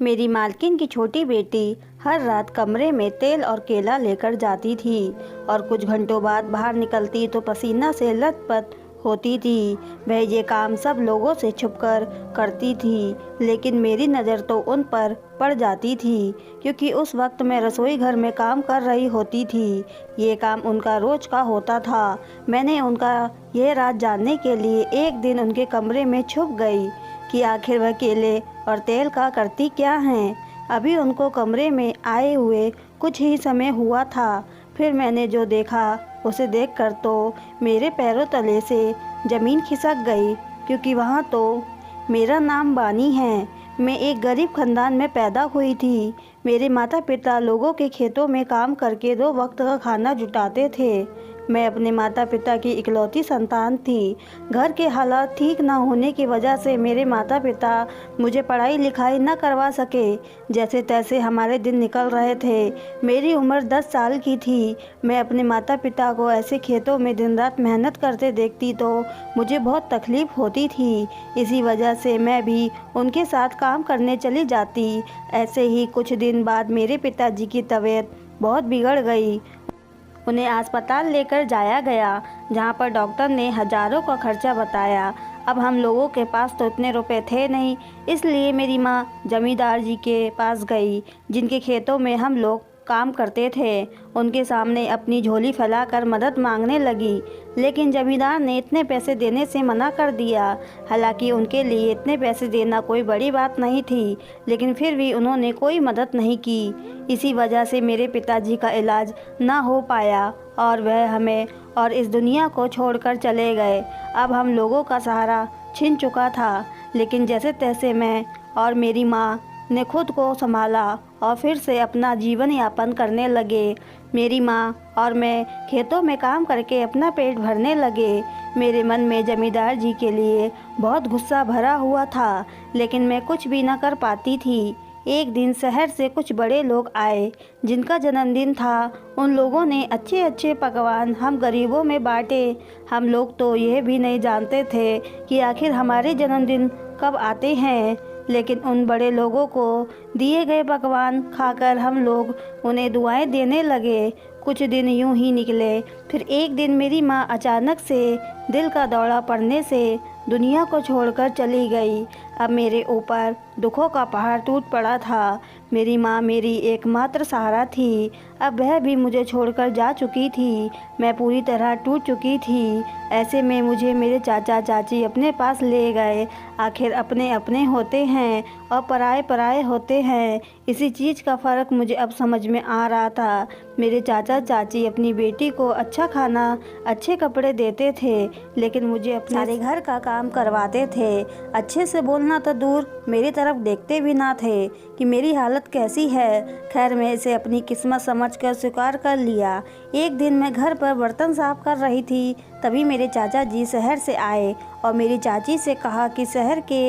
मेरी मालकिन की छोटी बेटी हर रात कमरे में तेल और केला लेकर जाती थी और कुछ घंटों बाद बाहर निकलती तो पसीना से लथपथ होती थी। वह ये काम सब लोगों से छुपकर करती थी, लेकिन मेरी नज़र तो उन पर पड़ जाती थी क्योंकि उस वक्त मैं रसोई घर में काम कर रही होती थी। ये काम उनका रोज़ का होता था। मैंने उनका यह राज जानने के लिए एक दिन उनके कमरे में छुप गई कि आखिर वह केले और तेल का करती क्या हैं। अभी उनको कमरे में आए हुए कुछ ही समय हुआ था, फिर मैंने जो देखा उसे देखकर तो मेरे पैरों तले से ज़मीन खिसक गई, क्योंकि वहाँ तो मेरा नाम बानी है। मैं एक गरीब ख़ानदान में पैदा हुई थी। मेरे माता पिता लोगों के खेतों में काम करके 2 वक्त का खाना जुटाते थे। मैं अपने माता पिता की इकलौती संतान थी। घर के हालात ठीक न होने की वजह से मेरे माता पिता मुझे पढ़ाई लिखाई न करवा सके। जैसे तैसे हमारे दिन निकल रहे थे। मेरी उम्र 10 साल की थी। मैं अपने माता पिता को ऐसे खेतों में दिन रात मेहनत करते देखती तो मुझे बहुत तकलीफ़ होती थी। इसी वजह से मैं भी उनके साथ काम करने चली जाती। ऐसे ही कुछ दिन बाद मेरे पिताजी की तबीयत बहुत बिगड़ गई। उन्हें अस्पताल लेकर जाया गया, जहां पर डॉक्टर ने हज़ारों का खर्चा बताया। अब हम लोगों के पास तो इतने रुपए थे नहीं, इसलिए मेरी माँ जमींदार जी के पास गई, जिनके खेतों में हम लोग काम करते थे। उनके सामने अपनी झोली फैलाकर मदद मांगने लगी, लेकिन जमींदार ने इतने पैसे देने से मना कर दिया। हालांकि उनके लिए इतने पैसे देना कोई बड़ी बात नहीं थी, लेकिन फिर भी उन्होंने कोई मदद नहीं की। इसी वजह से मेरे पिताजी का इलाज ना हो पाया और वह हमें और इस दुनिया को छोड़कर चले गए। अब हम लोगों का सहारा छिन चुका था, लेकिन जैसे तैसे मैं और मेरी माँ ने खुद को संभाला और फिर से अपना जीवन यापन करने लगे। मेरी माँ और मैं खेतों में काम करके अपना पेट भरने लगे। मेरे मन में जमींदार जी के लिए बहुत गुस्सा भरा हुआ था, लेकिन मैं कुछ भी न कर पाती थी। एक दिन शहर से कुछ बड़े लोग आए, जिनका जन्मदिन था। उन लोगों ने अच्छे अच्छे पकवान हम गरीबों में बांटे। हम लोग तो यह भी नहीं जानते थे कि आखिर हमारे जन्मदिन कब आते हैं, लेकिन उन बड़े लोगों को दिए गए पकवान खाकर हम लोग उन्हें दुआएं देने लगे। कुछ दिन यूं ही निकले। फिर एक दिन मेरी माँ अचानक से दिल का दौरा पड़ने से दुनिया को छोड़कर चली गई। अब मेरे ऊपर दुखों का पहाड़ टूट पड़ा था। मेरी माँ मेरी एकमात्र सहारा थी। अब वह भी मुझे छोड़कर जा चुकी थी। मैं पूरी तरह टूट चुकी थी। ऐसे में मुझे मेरे चाचा चाची अपने पास ले गए। आखिर अपने अपने होते हैं और पराए पराए होते हैं, इसी चीज़ का फ़र्क मुझे अब समझ में आ रहा था। मेरे चाचा चाची अपनी बेटी को अच्छा खाना, अच्छे कपड़े देते थे, लेकिन मुझे अपने सारे घर का काम करवाते थे। अच्छे से बोलना तो दूर, मेरी तरफ देखते भी ना थे कि मेरी हालत कैसी है। खैर, मैं इसे अपनी किस्मत समझकर स्वीकार कर लिया। एक दिन मैं घर पर बर्तन साफ कर रही थी, तभी मेरे चाचा जी शहर से आए और मेरी चाची से कहा कि शहर के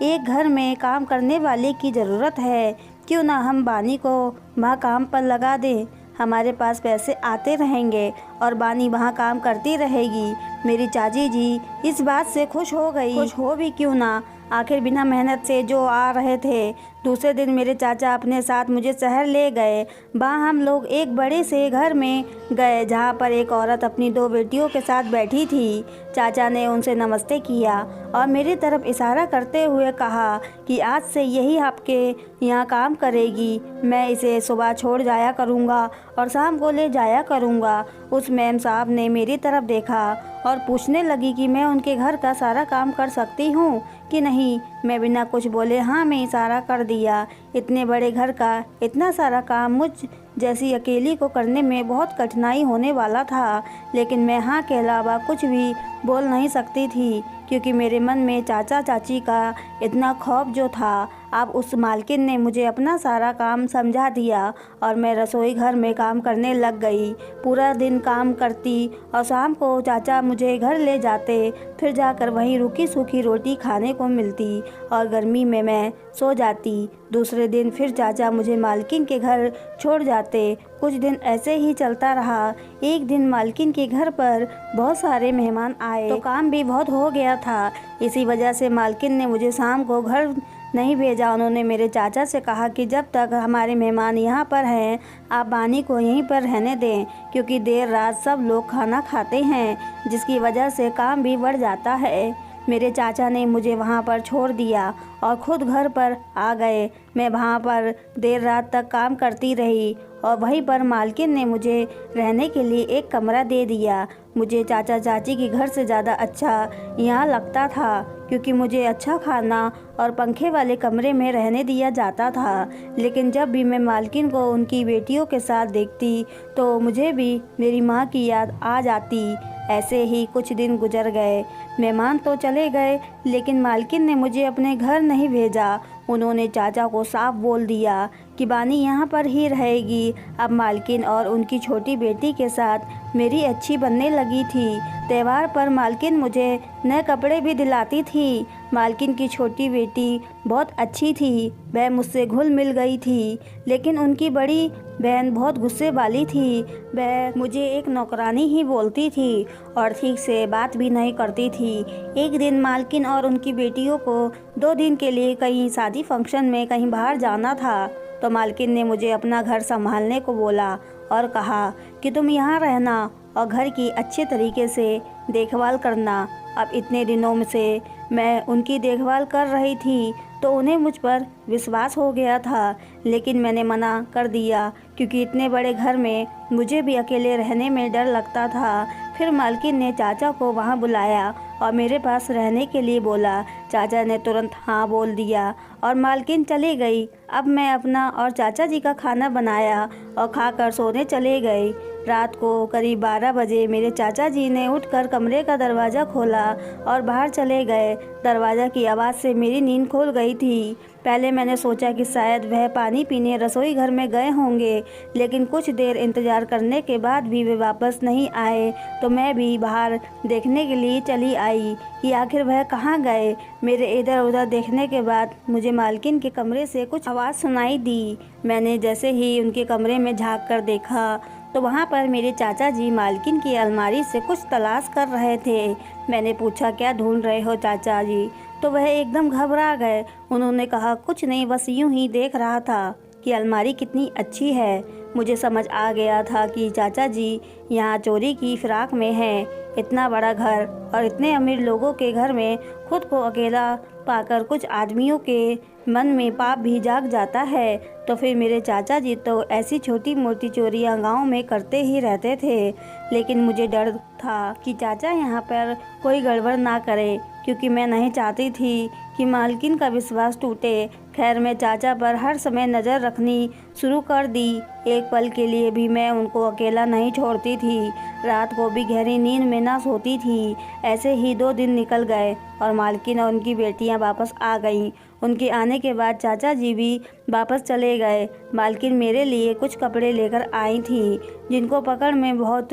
एक घर में काम करने वाले की ज़रूरत है, क्यों ना हम बानी को वहाँ काम पर लगा दें। हमारे पास पैसे आते रहेंगे और बानी वहाँ काम करती रहेगी। मेरी चाची जी इस बात से खुश हो गई। खुश हो भी क्यों ना, आखिर बिना मेहनत से जो आ रहे थे। दूसरे दिन मेरे चाचा अपने साथ मुझे शहर ले गए। वहाँ हम लोग एक बड़े से घर में गए, जहाँ पर एक औरत अपनी 2 बेटियों के साथ बैठी थी। चाचा ने उनसे नमस्ते किया और मेरी तरफ इशारा करते हुए कहा कि आज से यही आपके यहाँ काम करेगी। मैं इसे सुबह छोड़ जाया करूँगा और शाम को ले जाया करूँगा। उस मैम साहब ने मेरी तरफ देखा और पूछने लगी कि मैं उनके घर का सारा काम कर सकती हूँ कि नहीं। मैं बिना कुछ बोले हाँ में इशारा कर दिया। इतने बड़े घर का इतना सारा काम मुझ जैसी अकेली को करने में बहुत कठिनाई होने वाला था, लेकिन मैं हाँ के अलावा कुछ भी बोल नहीं सकती थी, क्योंकि मेरे मन में चाचा चाची का इतना खौफ जो था। अब उस मालकिन ने मुझे अपना सारा काम समझा दिया और मैं रसोई घर में काम करने लग गई। पूरा दिन काम करती और शाम को चाचा मुझे घर ले जाते, फिर जाकर वहीं रूखी सूखी रोटी खाने को मिलती और गर्मी में मैं सो जाती। दूसरे दिन फिर चाचा मुझे मालकिन के घर छोड़ जाते। कुछ दिन ऐसे ही चलता रहा। एक दिन मालकिन के घर पर बहुत सारे मेहमान आए, तो काम भी बहुत हो गया था। इसी वजह से मालकिन ने मुझे शाम को घर नहीं भेजा। उन्होंने मेरे चाचा से कहा कि जब तक हमारे मेहमान यहाँ पर हैं आप बानी को यहीं पर रहने दें, क्योंकि देर रात सब लोग खाना खाते हैं, जिसकी वजह से काम भी बढ़ जाता है। मेरे चाचा ने मुझे वहाँ पर छोड़ दिया और ख़ुद घर पर आ गए। मैं वहाँ पर देर रात तक काम करती रही और वहीं पर मालकिन ने मुझे रहने के लिए एक कमरा दे दिया। मुझे चाचा चाची के घर से ज़्यादा अच्छा यहाँ लगता था, क्योंकि मुझे अच्छा खाना और पंखे वाले कमरे में रहने दिया जाता था। लेकिन जब भी मैं मालकिन को उनकी बेटियों के साथ देखती तो मुझे भी मेरी माँ की याद आ जाती। ऐसे ही कुछ दिन गुजर गए। मेहमान तो चले गए, लेकिन मालकिन ने मुझे अपने घर नहीं भेजा। उन्होंने चाचा को साफ बोल दिया कि बानी यहाँ पर ही रहेगी। अब मालकिन और उनकी छोटी बेटी के साथ मेरी अच्छी बनने लगी थी। त्यौहार पर मालकिन मुझे नए कपड़े भी दिलाती थी। मालकिन की छोटी बेटी बहुत अच्छी थी, वह मुझसे घुल मिल गई थी। लेकिन उनकी बड़ी बहन बहुत गुस्से वाली थी। वह मुझे एक नौकरानी ही बोलती थी और ठीक से बात भी नहीं करती थी। एक दिन मालकिन और उनकी बेटियों को 2 दिन के लिए कहीं शादी फंक्शन में कहीं बाहर जाना था, तो मालकिन ने मुझे अपना घर संभालने को बोला और कहा कि तुम यहाँ रहना और घर की अच्छे तरीके से देखभाल करना। अब इतने दिनों से मैं उनकी देखभाल कर रही थी तो उन्हें मुझ पर विश्वास हो गया था, लेकिन मैंने मना कर दिया क्योंकि इतने बड़े घर में मुझे भी अकेले रहने में डर लगता था। फिर मालकिन ने चाचा को वहाँ बुलाया और मेरे पास रहने के लिए बोला। चाचा ने तुरंत हाँ बोल दिया और मालकिन चली गई। अब मैं अपना और चाचा जी का खाना बनाया और खाकर सोने चले गए। रात को करीब 12 बजे मेरे चाचा जी ने उठकर कमरे का दरवाज़ा खोला और बाहर चले गए। दरवाज़ा की आवाज़ से मेरी नींद खुल गई थी। पहले मैंने सोचा कि शायद वह पानी पीने रसोई घर में गए होंगे, लेकिन कुछ देर इंतज़ार करने के बाद भी वे वापस नहीं आए, तो मैं भी बाहर देखने के लिए चली आई कि आखिर वह कहाँ गए। मेरे इधर उधर देखने के बाद मुझे मालकिन के कमरे से कुछ आवाज़ सुनाई दी। मैंने जैसे ही उनके कमरे में झाँक कर देखा तो वहाँ पर मेरे चाचा जी मालकिन की अलमारी से कुछ तलाश कर रहे थे। मैंने पूछा क्या ढूंढ रहे हो चाचा जी, तो वह एकदम घबरा गए। उन्होंने कहा कुछ नहीं, बस यूं ही देख रहा था कि अलमारी कितनी अच्छी है। मुझे समझ आ गया था कि चाचा जी यहाँ चोरी की फिराक में हैं। इतना बड़ा घर और इतने अमीर लोगों के घर में खुद को अकेला पाकर कुछ आदमियों के मन में पाप भी जाग जाता है, तो फिर मेरे चाचा जी तो ऐसी छोटी मोटी चोरियां गांव में करते ही रहते थे। लेकिन मुझे डर था कि चाचा यहाँ पर कोई गड़बड़ ना करे, क्योंकि मैं नहीं चाहती थी कि मालकिन का विश्वास टूटे। खैर मैं चाचा पर हर समय नज़र रखनी शुरू कर दी। एक पल के लिए भी मैं उनको अकेला नहीं छोड़ती थी। रात को भी गहरी नींद में ना सोती थी। ऐसे ही 2 दिन निकल गए और मालकिन और उनकी बेटियां वापस आ गईं। उनके आने के बाद चाचा जी भी वापस चले गए। मालकिन मेरे लिए कुछ कपड़े लेकर आई थी, जिनको पकड़ मैं बहुत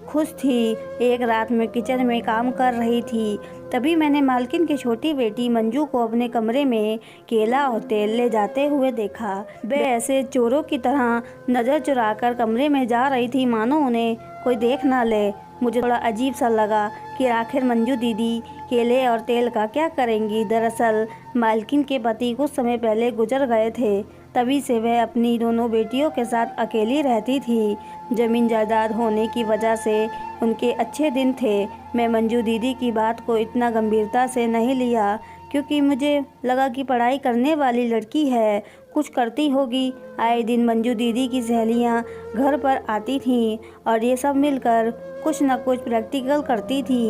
खुश थी। एक रात में किचन में काम कर रही थी, तभी मैंने मालकिन की छोटी बेटी मंजू को अपने कमरे में केला और तेल ले जाते हुए देखा। वे ऐसे चोरों की तरह नज़र चुराकर कमरे में जा रही थी, मानो उन्हें कोई देख ना ले। मुझे थोड़ा अजीब सा लगा कि आखिर मंजू दीदी केले और तेल का क्या करेंगी। दरअसल मालकिन के पति कुछ समय पहले गुजर गए थे, तभी से वह अपनी दोनों बेटियों के साथ अकेली रहती थी। ज़मीन जायदाद होने की वजह से उनके अच्छे दिन थे। मैं मंजू दीदी की बात को इतना गंभीरता से नहीं लिया, क्योंकि मुझे लगा कि पढ़ाई करने वाली लड़की है, कुछ करती होगी। आए दिन मंजू दीदी की सहेलियां घर पर आती थीं और ये सब मिलकर कुछ न कुछ प्रैक्टिकल करती थी।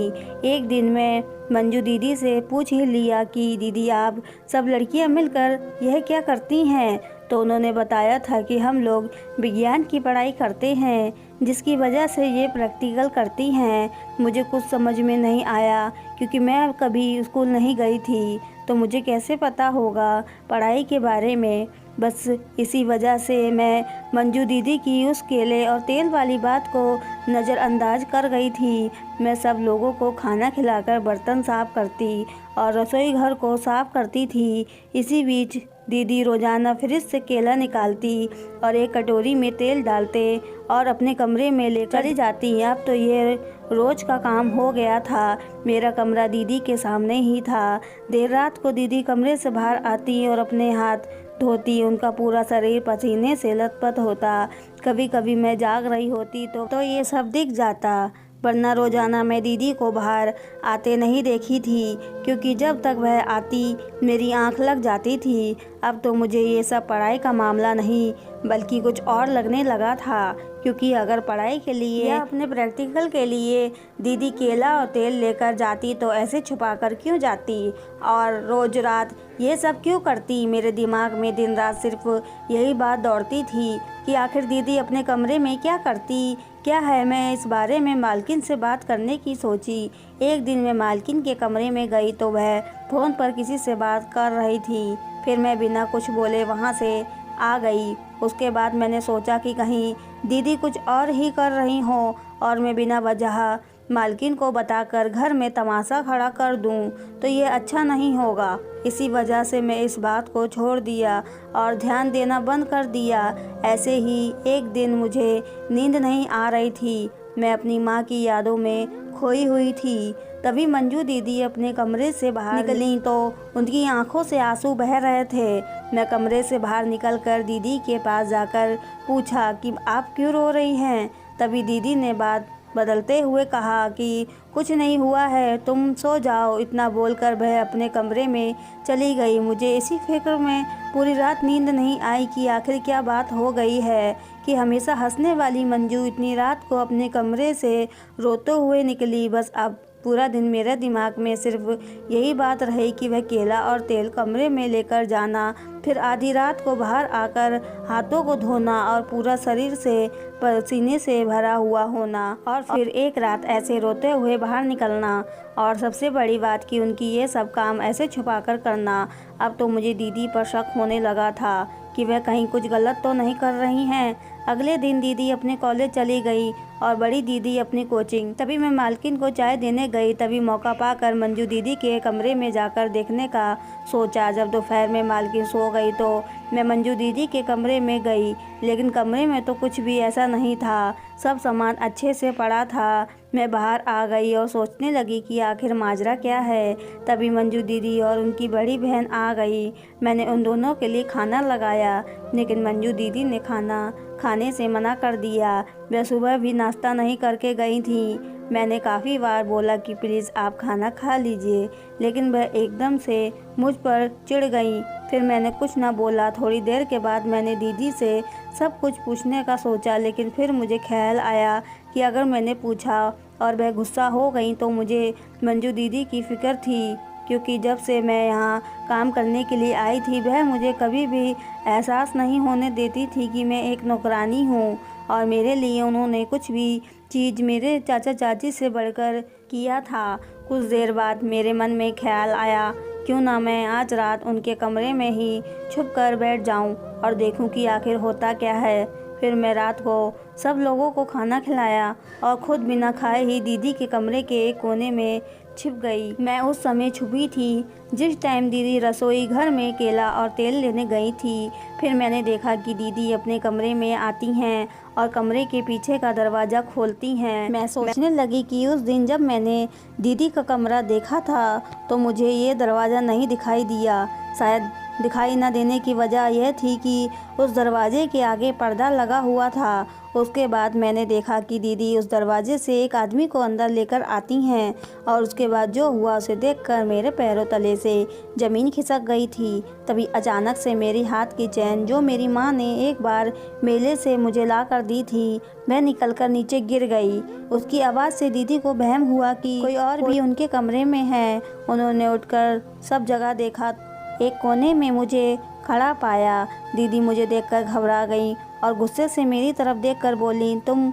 एक दिन मैं मंजू दीदी से पूछ ही लिया कि दीदी आप सब लड़कियां मिलकर यह क्या करती हैं, तो उन्होंने बताया था कि हम लोग विज्ञान की पढ़ाई करते हैं, जिसकी वजह से ये प्रैक्टिकल करती हैं। मुझे कुछ समझ में नहीं आया, क्योंकि मैं कभी स्कूल नहीं गई थी, तो मुझे कैसे पता होगा पढ़ाई के बारे में। बस इसी वजह से मैं मंजू दीदी की उस केले और तेल वाली बात को नज़रअंदाज कर गई थी। मैं सब लोगों को खाना खिलाकर बर्तन साफ करती और रसोई घर को साफ करती थी। इसी बीच दीदी रोज़ाना फ्रिज से केला निकालती और एक कटोरी में तेल डालते और अपने कमरे में लेकर चली जाती। अब तो ये रोज़ का काम हो गया था। मेरा कमरा दीदी के सामने ही था। देर रात को दीदी कमरे से बाहर आती और अपने हाथ धोती। उनका पूरा शरीर पसीने से लथपथ होता। कभी कभी मैं जाग रही होती तो ये सब दिख जाता, वरना रोज़ाना मैं दीदी को बाहर आते नहीं देखी थी, क्योंकि जब तक वह आती मेरी आंख लग जाती थी। अब तो मुझे ये सब पढ़ाई का मामला नहीं बल्कि कुछ और लगने लगा था, क्योंकि अगर पढ़ाई के लिए या अपने प्रैक्टिकल के लिए दीदी केला और तेल लेकर जाती तो ऐसे छुपा कर क्यों जाती और रोज़ रात ये सब क्यों करती। मेरे दिमाग में दिन रात सिर्फ यही बात दौड़ती थी कि आखिर दीदी अपने कमरे में क्या करती, क्या है। मैं इस बारे में मालकिन से बात करने की सोची। एक दिन मैं मालकिन के कमरे में गई तो वह फ़ोन पर किसी से बात कर रही थी। फिर मैं बिना कुछ बोले वहाँ से आ गई। उसके बाद मैंने सोचा कि कहीं दीदी कुछ और ही कर रही हो और मैं बिना वजह मालकिन को बताकर घर में तमाशा खड़ा कर दूं तो ये अच्छा नहीं होगा। इसी वजह से मैं इस बात को छोड़ दिया और ध्यान देना बंद कर दिया। ऐसे ही एक दिन मुझे नींद नहीं आ रही थी। मैं अपनी माँ की यादों में खोई हुई थी। तभी मंजू दीदी अपने कमरे से बाहर निकली तो उनकी आंखों से आंसू बह रहे थे। मैं कमरे से बाहर निकलकर दीदी के पास जाकर पूछा कि आप क्यों रो रही हैं। तभी दीदी ने बात बदलते हुए कहा कि कुछ नहीं हुआ है, तुम सो जाओ। इतना बोलकर वह अपने कमरे में चली गई। मुझे इसी फिक्र में पूरी रात नींद नहीं आई कि आखिर क्या बात हो गई है कि हमेशा हंसने वाली मंजू इतनी रात को अपने कमरे से रोते हुए निकली। बस अब पूरा दिन मेरे दिमाग में सिर्फ यही बात रही कि वह केला और तेल कमरे में लेकर जाना, फिर आधी रात को बाहर आकर हाथों को धोना और पूरा शरीर से पसीने से भरा हुआ होना और फिर एक रात ऐसे रोते हुए बाहर निकलना। और सबसे बड़ी बात कि उनकी ये सब काम ऐसे छुपाकर करना। अब तो मुझे दीदी पर शक होने लगा था कि वह कहीं कुछ गलत तो नहीं कर रही हैं। अगले दिन दीदी अपने कॉलेज चली गई और बड़ी दीदी अपनी कोचिंग। तभी मैं मालकिन को चाय देने गई। तभी मौका पाकर मंजू दीदी के कमरे में जाकर देखने का सोचा। जब दोपहर में मालकिन सो गई तो मैं मंजू दीदी के कमरे में गई, लेकिन कमरे में तो कुछ भी ऐसा नहीं था। सब सामान अच्छे से पड़ा था। मैं बाहर आ गई और सोचने लगी कि आखिर माजरा क्या है। तभी मंजू दीदी और उनकी बड़ी बहन आ गई। मैंने उन दोनों के लिए खाना लगाया, लेकिन मंजू दीदी ने खाना खाने से मना कर दिया। वह सुबह भी नाश्ता नहीं करके गई थी। मैंने काफ़ी बार बोला कि प्लीज़ आप खाना खा लीजिए, लेकिन वह एकदम से मुझ पर चिढ़ गई। फिर मैंने कुछ ना बोला। थोड़ी देर के बाद मैंने दीदी से सब कुछ पूछने का सोचा, लेकिन फिर मुझे ख्याल आया कि अगर मैंने पूछा और वह गुस्सा हो गई तो मुझे मंजू दीदी की फ़िक्र थी, क्योंकि जब से मैं यहाँ काम करने के लिए आई थी वह मुझे कभी भी एहसास नहीं होने देती थी कि मैं एक नौकरानी हूँ और मेरे लिए उन्होंने कुछ भी चीज़ मेरे चाचा चाची से बढ़कर किया था। कुछ देर बाद मेरे मन में ख्याल आया क्यों ना मैं आज रात उनके कमरे में ही छुप कर बैठ जाऊं और देखूं कि आखिर होता क्या है। फिर मैं रात को सब लोगों को खाना खिलाया और खुद बिना खाए ही दीदी के कमरे के एक कोने में छिप गई। मैं उस समय छुपी थी जिस टाइम दीदी रसोई घर में केला और तेल लेने गई थी। फिर मैंने देखा कि दीदी अपने कमरे में आती हैं और कमरे के पीछे का दरवाज़ा खोलती हैं। मैं सोचने लगी कि उस दिन जब मैंने दीदी का कमरा देखा था तो मुझे ये दरवाज़ा नहीं दिखाई दिया। शायद दिखाई न देने की वजह यह थी कि उस दरवाजे के आगे पर्दा लगा हुआ था। उसके बाद मैंने देखा कि दीदी उस दरवाजे से एक आदमी को अंदर लेकर आती हैं और उसके बाद जो हुआ उसे देखकर मेरे पैरों तले से ज़मीन खिसक गई थी। तभी अचानक से मेरी हाथ की चैन जो मेरी माँ ने एक बार मेले से मुझे ला कर दी थी वह निकलकर नीचे गिर गई। उसकी आवाज़ से दीदी को वहम हुआ कि कोई और भी उनके कमरे में है। उन्होंने उठकर सब जगह देखा, एक कोने में मुझे खड़ा पाया। दीदी मुझे देखकर घबरा गई और गुस्से से मेरी तरफ देखकर बोली, तुम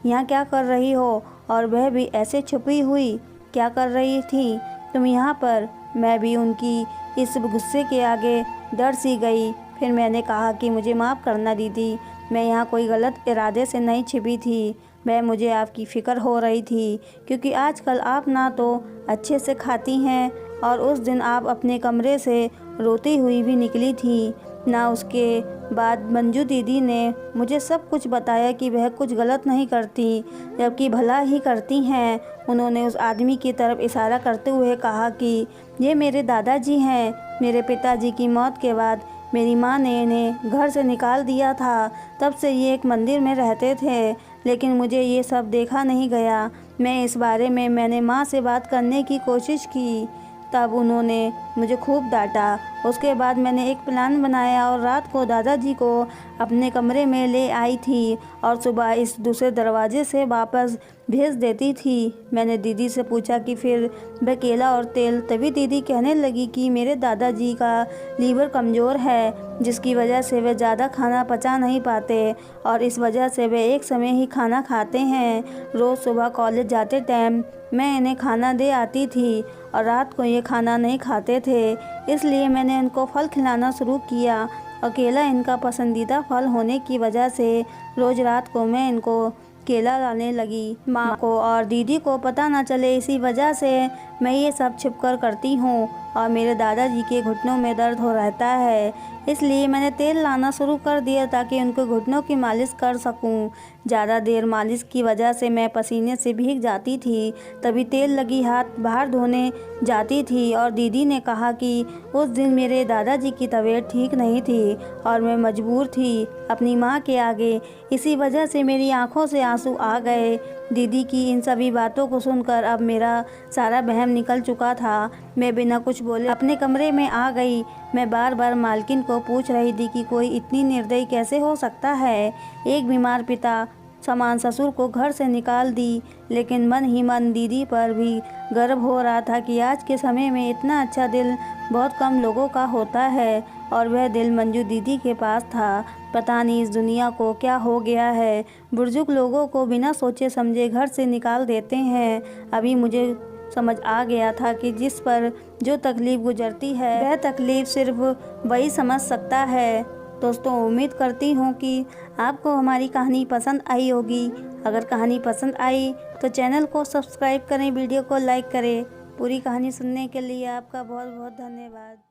यहाँ क्या कर रही हो? और वह भी ऐसे छुपी हुई। क्या कर रही थी तुम यहाँ पर? मैं भी उनकी इस गुस्से के आगे डर सी गई। फिर मैंने कहा कि मुझे माफ़ करना दीदी, मैं यहाँ कोई गलत इरादे से नहीं छिपी थी। मुझे आपकी फ़िक्र हो रही थी, क्योंकि आजकल आप ना तो अच्छे से खाती हैं और उस दिन आप अपने कमरे से रोती हुई भी निकली थी। ना उसके बाद मंजू दीदी ने मुझे सब कुछ बताया कि वह कुछ गलत नहीं करती, जबकि भला ही करती हैं। उन्होंने उस आदमी की तरफ इशारा करते हुए कहा कि ये मेरे दादाजी हैं। मेरे पिताजी की मौत के बाद मेरी माँ ने इन्हें घर से निकाल दिया था। तब से ये एक मंदिर में रहते थे, लेकिन मुझे ये सब देखा नहीं गया। मैं इस बारे में मैंने माँ से बात करने की कोशिश की, तब उन्होंने मुझे खूब डांटा। उसके बाद मैंने एक प्लान बनाया और रात को दादाजी को अपने कमरे में ले आई थी और सुबह इस दूसरे दरवाजे से वापस भेज देती थी। मैंने दीदी से पूछा कि फिर वह केला और तेल, तभी दीदी कहने लगी कि मेरे दादाजी का लीवर कमज़ोर है, जिसकी वजह से वे ज़्यादा खाना पचा नहीं पाते और इस वजह से वे एक समय ही खाना खाते हैं। रोज़ सुबह कॉलेज जाते टाइम मैं इन्हें खाना दे आती थी और रात को ये खाना नहीं खाते थे, इसलिए मैंने इनको फल खिलाना शुरू किया और केला इनका पसंदीदा फल होने की वजह से रोज़ रात को मैं इनको केला लाने लगी। माँ को और दीदी को पता न चले, इसी वजह से मैं ये सब छिपकर करती हूँ और मेरे दादाजी के घुटनों में दर्द हो रहता है, इसलिए मैंने तेल लाना शुरू कर दिया ताकि उनके घुटनों की मालिश कर सकूं। ज़्यादा देर मालिश की वजह से मैं पसीने से भीग जाती थी, तभी तेल लगी हाथ बाहर धोने जाती थी और दीदी ने कहा कि उस दिन मेरे दादाजी की तबीयत ठीक नहीं थी और मैं मजबूर थी अपनी माँ के आगे, इसी वजह से मेरी आंखों से आंसू आ गए। दीदी की इन सभी बातों को सुनकर अब मेरा सारा वहम निकल चुका था। मैं बिना कुछ बोले अपने कमरे में आ गई। मैं बार बार मालकिन को पूछ रही थी कि कोई इतनी निर्दयी कैसे हो सकता है। एक बीमार पिता समान ससुर को घर से निकाल दी, लेकिन मन ही मन दीदी पर भी गर्व हो रहा था कि आज के समय में इतना अच्छा दिल बहुत कम लोगों का होता है और वह दिल मंजू दीदी के पास था। पता नहीं इस दुनिया को क्या हो गया है, बुजुर्ग लोगों को बिना सोचे समझे घर से निकाल देते हैं। अभी मुझे समझ आ गया था कि जिस पर जो तकलीफ़ गुजरती है वह तकलीफ़ सिर्फ वही समझ सकता है। दोस्तों, उम्मीद करती हूँ कि आपको हमारी कहानी पसंद आई होगी। अगर कहानी पसंद आई तो चैनल को सब्सक्राइब करें, वीडियो को लाइक करें। पूरी कहानी सुनने के लिए आपका बहुत बहुत धन्यवाद।